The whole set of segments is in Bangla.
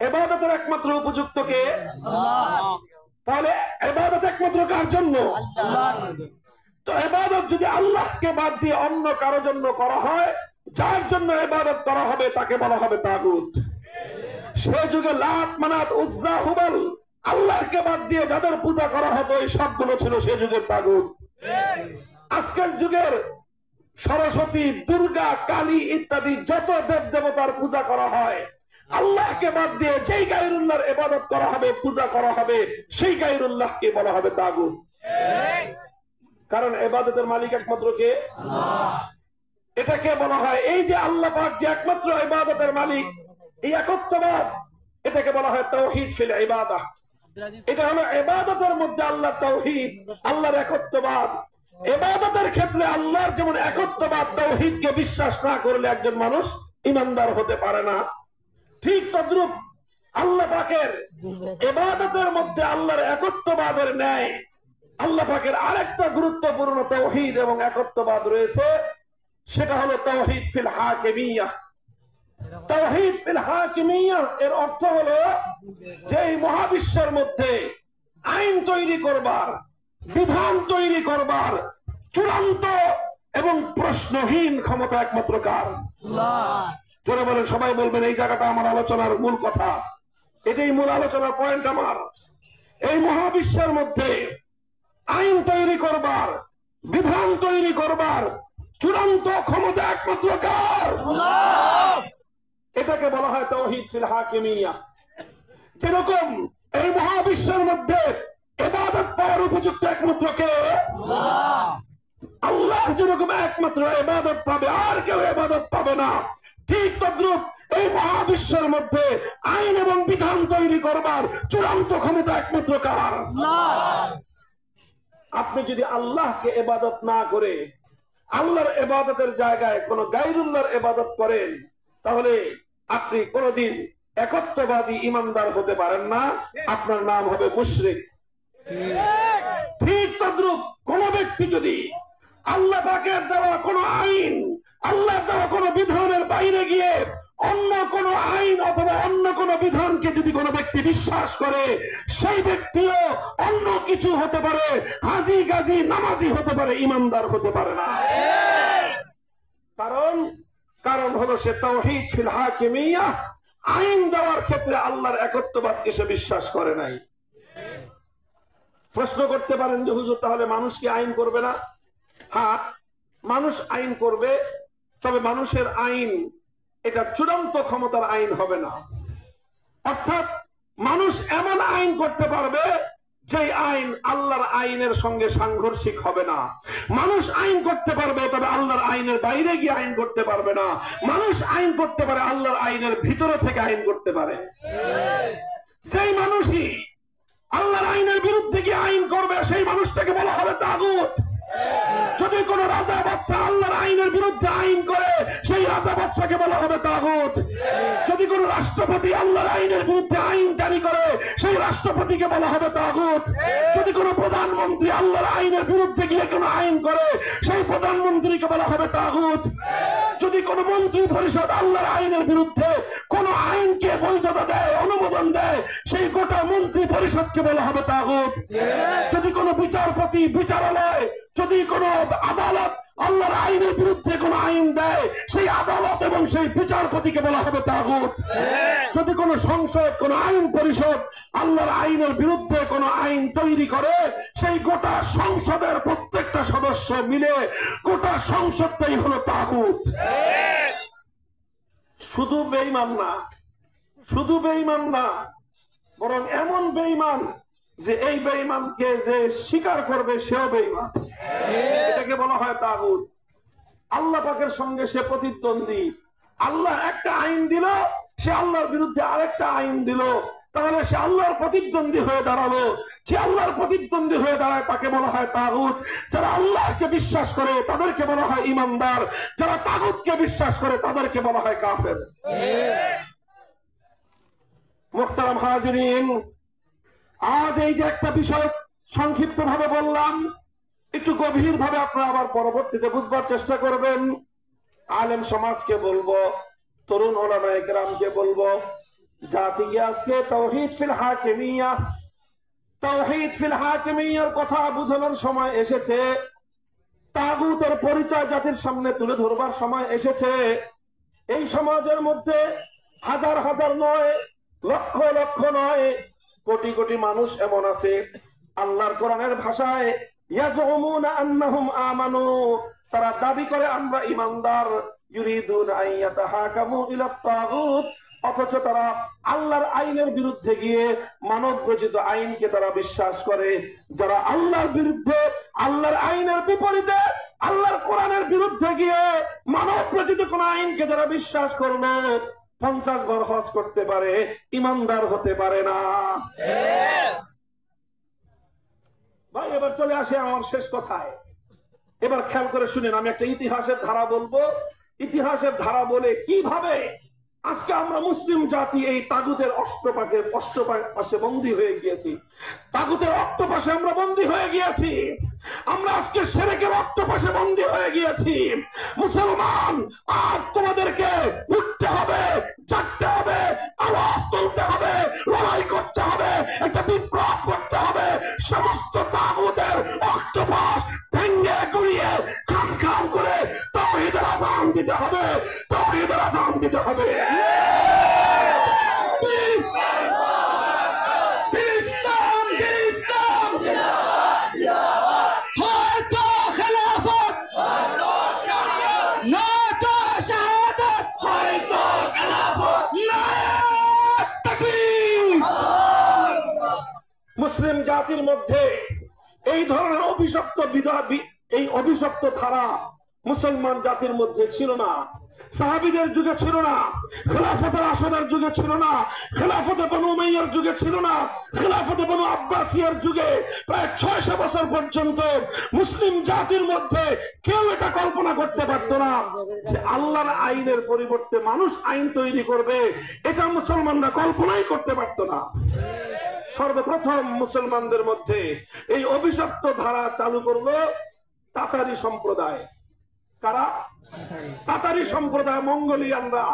ইবাদতের একমাত্র উপযুক্ত কে? আল্লাহ। তাহলে ইবাদত একমাত্র কার জন্য? আল্লাহর। তো ইবাদত যদি আল্লাহকে বাদ দিয়ে অন্য কারো জন্য করা হয়, যার জন্য ইবাদত করা হবে তাকে বলা হবে তাগুত। সে যুগে লাত, মানাত, উজ্জা, হুবল আল্লাহকে বাদ দিয়ে যাদের পূজা করা হতো এই সবগুলো ছিল সে যুগের তাগুত। আজকের যুগের সরস্বতী, দুর্গা, কালী ইত্যাদি যত দেব দেবতার পূজা করা হয়, আল্লাহকে বাদ দিয়ে যেই গায়রুল্লাহর ইবাদত করা হবে, পূজা করা হবে, সেই গায়রুল্লাহকে বলা হবে তাগুত। কারণ ইবাদতের মালিক একমাত্র কে? আল্লাহ। এটাকে বলা হয়, এই যে আল্লাহ পাক যে একমাত্র ইবাদতের মালিক, এই একত্ববাদ, এটাকে বলা হয় তাওহীদ ফিল ইবাদাহ। এটা হলো ইবাদতের মধ্যে আল্লাহর তাওহীদ, আল্লাহর একত্ববাদ। ইবাদতের ক্ষেত্রে আল্লাহর যেমন একত্ববাদ, তাওহীদকে বিশ্বাস না করলে একজন মানুষ ঈমানদার হতে পারে না, ঠিক তদ্রূপ আল্লাহ পাকের ইবাদতের মধ্যে আল্লাহর একত্ববাদের ন্যায় আল্লাহ পাকের আরেকটা গুরুত্বপূর্ণ তাওহীদ এবং একত্ববাদ রয়েছে, সেটা হলো তাওহীদ ফিল হাকিমিয়াহ। তাওহীদ ফিল হাকিমিয়াহ এর অর্থ হলো যে এই মহাবিশ্বের মধ্যে আইন তৈরি করবার, বিধান তৈরি করবার চূড়ান্ত এবং প্রশ্নহীন ক্ষমতা একমাত্র কার? আল্লাহ। জোরে বলেন, সবাই বলবেন এই জায়গাটা আমার আলোচনার মূল কথা, এটাই মূল আলোচনার পয়েন্ট আমার। এই মহাবিশ্বের মধ্যে আইন তৈরি করবার, বিধান তৈরি করবার চূড়ান্ত ক্ষমতা একমাত্র কার? আল্লাহ। এটাকে বলা হয় তাওহীদ ফিল হাকিমিয়াহ। যেরকম এই মহাবিশ্বের মধ্যে ইবাদত পাওয়ার উপযুক্ত একমাত্র কে? আল্লাহ। আল্লাহ যেরকম একমাত্র ইবাদত পাবে, আর কেউ ইবাদত পাবে না, ঠিক তদ্রূপ এই মহাবিশ্বের মধ্যে আইন এবং বিধান তৈরি করবার চূড়ান্ত ক্ষমতা একমাত্র কার? আল্লাহ। আপনি যদি আল্লাহকে ইবাদত না করে আল্লাহর ইবাদতের জায়গায় কোন গায়রুল্লাহর ইবাদত করেন, তাহলে আপনি কোনদিন একত্ববাদী ঈমানদার হতে পারেন না, আপনার নাম হবে মুশরিক। ঠিক তদ্রূপ কোন ব্যক্তি যদি আল্লাহ পাকের দেওয়া কোন আইন, আল্লাহর দেওয়া কোন বিধানের বাইরে গিয়ে অন্য কোন আইন অথবা অন্য কোন বিধানকে যদি কোন ব্যক্তি বিশ্বাস করে, সেই ব্যক্তিও অন্য কিছু হতে পারে, হাজি গাজী নামাজি হতে পারে, ঈমানদার হতে পারে না। কারণ হলো সে তাওহীদ ফিল হাকিমিয়াহ, আইন দেওয়ার ক্ষেত্রে আল্লাহর একত্ববাদকে সে বিশ্বাস করে নাই। প্রশ্ন করতে পারেন যে হুজুর তাহলে মানুষ কি আইন করবে না? হ্যাঁ, মানুষ আইন করবে, তবে মানুষের আইন এটা চূড়ান্ত ক্ষমতার আইন হবে না। অর্থাৎ মানুষ এমন আইন করতে পারবে যে আইন আল্লাহর আইনের সঙ্গে সাংঘর্ষিক হবে না। মানুষ আইন করতে পারবে, তবে আল্লাহর আইনের বাইরে গিয়ে আইন করতে পারবে না। মানুষ আইন করতে পারে, আল্লাহর আইনের ভিতরে থেকে আইন করতে পারে। সেই মানুষই আল্লাহর আইনের বিরুদ্ধে গিয়ে আইন করবে, সেই মানুষটাকে বলা হবে তাগুত। যদি কোন রাজা বাদশা আল্লাহর আইনের বিরুদ্ধে আইন করে, সেই রাজা বাদশাকে বলা হবে তাগুত। যদি কোন রাষ্ট্রপতি আল্লাহর আইনের বিরুদ্ধে আইন জারি করে, সেই রাষ্ট্রপতিকে বলা হবে তাগুত। যদি কোন প্রধানমন্ত্রী আল্লাহর আইনের বিরুদ্ধে গিয়ে কোন আইন করে, সেই প্রধানমন্ত্রীকে বলা হবে তাগুত। যদি কোন মন্ত্রী পরিষদ আল্লাহর আইনের বিরুদ্ধে কোন আইনকে বৈধতা দেয়, অনুমোদন দেয়, সেই গোটা মন্ত্রী পরিষদকে বলা হবে তাগুত। যদি কোন বিচারপতি, বিচারালয়, যদি কোন আদালত আল্লাহর আইনের বিরুদ্ধে কোন আইন দেয়, সেই আদালত এবং সেই বিচারপতিকে বলা হবে তাগুত। যদি কোন সংসদ, কোন আইন পরিষদ আল্লাহর আইনের বিরুদ্ধে কোন আইন তৈরি করে, সেই গোটা সংসদের প্রত্যেকটা সদস্য মিলে গোটা সংসদটাই হলো তাগুত। শুধু বেঈমান না, শুধু বেঈমান না, বরং এমন বেঈমান যে এই বেঈমানকে যে স্বীকার করবে সেও বেঈমান। এটাকে বলা হয় তাগুত। আল্লাহ পাকের সঙ্গে সে প্রতিদ্বন্দ্বী। আল্লাহ একটা আইন দিল, সে আল্লাহর বিরুদ্ধে আরেকটা আইন দিল, তাহলে সে আল্লাহর প্রতিদ্বন্দ্বী হয়ে দাঁড়ালো। যে আল্লাহর প্রতিদ্বন্দ্বী হয়ে দাঁড়ায় তাকে বলা হয় তাগুত। যারা আল্লাহকে বিশ্বাস করে তাদেরকে বলা হয় ঈমানদার, যারা তাগুতকে বিশ্বাস করে তাদেরকে বলা হয় কাফের। মুহতারাম হাজিরিন, আজ এই যে একটা বিষয় সংক্ষিপ্ত ভাবে বললাম, একটু গভীর ভাবে আপনারা আবার পরবর্তীতে বুঝবার চেষ্টা করবেন। আলেম সমাজকে বলবো, তরুণ ওলামায়ে কেরামকে বলবো, জাতিকে আজকে তাওহীদ ফিল হাকিমিয়া, তাওহীদ ফিল হাকিমিয়ার কথা বুঝানোর সময় এসেছে, তাগুতের পরিচয় জাতির সামনে তুলে ধরবার সময় এসেছে। এই সমাজের মধ্যে হাজার হাজার নয়, লক্ষ লক্ষ নয়, কোটি কোটি মানুষ এমন আছে, আল্লাহর কোরআনের ভাষায় ইয়াজুমুনা আন্নাহুম আমানু, তারা দাবি করে আমরা ঈমানদার, ইউরিদুনা আন ইয়াতাহাকামু ইলা তাগুত, অথচ তারা আল্লাহর আইনের বিরুদ্ধে গিয়ে মানব রচিত আইনকে তারা বিশ্বাস করে। যারা আল্লাহর বিরুদ্ধে, আল্লাহর আইনের বিপরীতে, আল্লাহর কোরআনের বিরুদ্ধে গিয়ে মানব রচিত কোন আইনকে যারা বিশ্বাস করলো, 50 বার হজ করতে পারে, ইমানদার হতে পারে না। ভাই এবার চলে আসে আমার শেষ কথায়। এবার খেয়াল করে শুনেন, আমি একটা ইতিহাসের ধারা বলবো। ইতিহাসের ধারা বলে কিভাবে আজকে আমরা মুসলিম জাতি এই তাগুতের অষ্টপাশে বন্দী হয়ে গিয়েছি, তাগুতের অক্টোপাসে আমরা বন্দী হয়ে গিয়েছি, আমরা আজকে শিরকের অক্টোপাসে বন্দী হয়ে গিয়েছি। মুসলমান, আজ তোমাদেরকে উঠতে হবে, জাগতে হবে, আওয়াজ তুলতে হবে, লড়াই করতে হবে, একটা বিপ্লব করতে হবে। সমস্ত তাগুতের অক্টোপাস ভেঙে গুড়িয়ে খাম খাম করে তাওহীদের আযান দিতে হবে, তাওহীদের আযান দিতে হবে। মুসলিম জাতির মধ্যে এই ধরনের এই অভিশপ্ত ধারা মুসলমান জাতির মধ্যে ছিল না। সাহাবীদের যুগে ছিল না, খেলাফতে রাশিদার যুগে ছিল না, খেলাফতে বনু উমাইয়ার যুগে ছিল না, খেলাফতে বনু আব্বাসিয়ার যুগে প্রায় 600 বছর পর্যন্ত মুসলিম জাতির মধ্যে কেউ এটা কল্পনা করতে পারত না যে আল্লাহর আইনের পরিবর্তে মানুষ আইন তৈরি করবে। এটা মুসলমানরা কল্পনাই করতে পারত না। সর্বপ্রথম মুসলমানদের মধ্যে এই অভিশপ্ত ধারা চালু করলো তাতারি সম্প্রদায়। কারা? তাতারি সম্প্রদায়, মঙ্গোলিয়ানরা।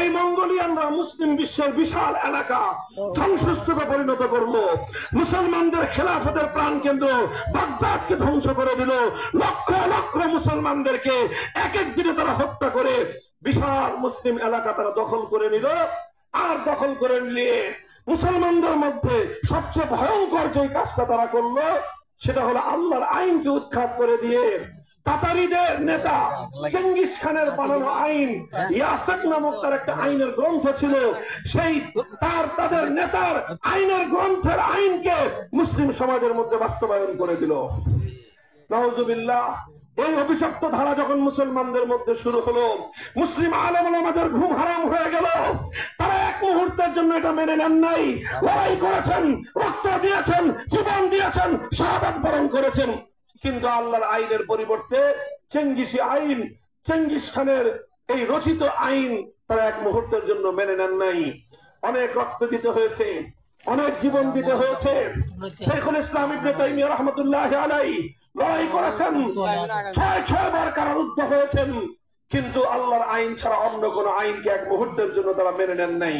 এই মঙ্গোলিয়ানরা মুসলিম বিশ্বের বিশাল এলাকা ধ্বংসস্তূপে পরিণত করলো। মুসলমানদের খেলাফতের প্রাণ কেন্দ্র বাগদাদকে ধ্বংস করে দিল। লক্ষ লক্ষ মুসলমানদেরকে এক এক দিনে তারা হত্যা করে বিশাল মুসলিম এলাকা তারা দখল করে নিল। আর দখল করে নিয়ে মুসলমানদের মধ্যে সবচেয়ে ভয়ঙ্কর যে কাজটা তারা করলো সেটা হলো আল্লাহর আইনকে উৎখাত করে দিয়ে তাতারিদের নেতা চেঙ্গিস খানের বানানো আইন ইয়াসাক নামক তার একটা আইনের গ্রন্থ ছিল, সেই তাদের নেতার আইনের গ্রন্থের আইনকে মুসলিম সমাজের মধ্যে বাস্তবায়ন করে দিল। নাউজুবিল্লাহ। এই অভিশপ্ত ধারা যখন মুসলমানদের মধ্যে শুরু হলো, মুসলিম আলেম ওলামাদের ঘুম হারাম হয়ে গেল। তারা এক মুহূর্তের জন্য এটা মেনে নেন নাই, লড়াই করেছেন, রক্ত দিয়েছেন, জীবন দিয়েছেন, শাহাদাত বরণ করেছেন। কিন্তু আল্লাহর আইনের পরিবর্তে চেঙ্গিসি আইন, চেঙ্গিস খানের এই রচিত আইন তারা এক মুহূর্তের জন্য মেনে নেন নাই। অনেক রক্ত দিতে হয়েছে, অনেক জীবন দিতে হয়েছে। শাইখুল ইসলাম ইবনে তাইমিয়া রাহমাতুল্লাহি আলাইহি লড়াই করেছেন, 6 বার কারারুদ্ধ হয়েছেন, কিন্তু আল্লাহর আইন ছাড়া অন্য কোন আইনকে এক মুহূর্তের জন্য তারা মেনে নেন নাই।